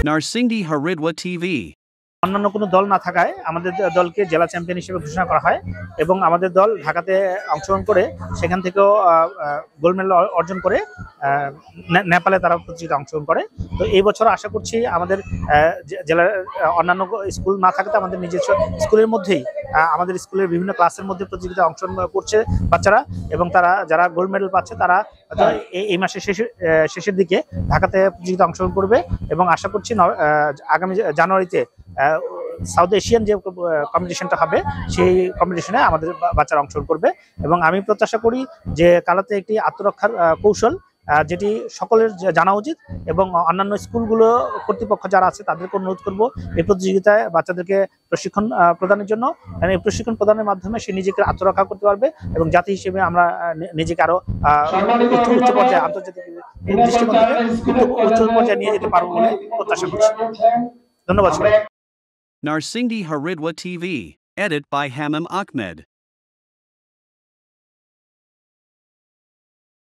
Narsingdi Haridwa TV. অন্যান্য কোনো দল না থাকায় আমাদের দলকে জেলা চ্যাম্পিয়ন হিসেবে ঘোষণা করা হয় এবং আমাদের দল ঢাকাতে অংশগ্রহণ করে সেখান থেকেও গোল্ড মেডেল অর্জন করে নেপালে তারা প্রতিযোগিতা অংশগ্রহণ করে। তো এই বছর আশা করছি আমাদের জেলার অন্যান্য স্কুল না থাকাতে আমাদের নিজস্ব স্কুলের মধ্যেই আমাদের স্কুলের বিভিন্ন ক্লাসের মধ্যে প্রতিযোগিতা অংশগ্রহণ করছে বাচ্চারা, এবং তারা যারা গোল্ড মেডেল পাচ্ছে তারা এই মাসের শেষের দিকে ঢাকাতে প্রতিযোগিতা অংশগ্রহণ করবে এবং আশা করছি আগামী জানুয়ারিতে সাউথ এশিয়ান যে কম্পিটিশনটা হবে সেই কম্পিটিশনে আমাদের বাচ্চারা অংশগ্রহণ করবে। এবং আমি প্রত্যাশা করি যে কারাতে একটি আত্মরক্ষার কৌশল যেটি সকলের জানা উচিত, এবং অন্যান্য স্কুলগুলো কর্তৃপক্ষ যারা আছে তাদেরকে অনুরোধ করব এই প্রতিযোগিতায় বাচ্চাদেরকে প্রশিক্ষণ প্রদানের জন্য। এই প্রশিক্ষণ প্রদানের মাধ্যমে সে নিজেকে আত্মরক্ষা করতে পারবে এবং জাতি হিসেবে আমরা নিজেকে আরো উচ্চ পর্যায়ে আন্তর্জাতিক দৃষ্টিকোণ থেকে উচ্চ পর্যায়ে নিয়ে যেতে পারবো বলে প্রত্যাশা করছি। ধন্যবাদ সবাই। Narsingdi Haridwa TV. Edit by Hamim Ahmed.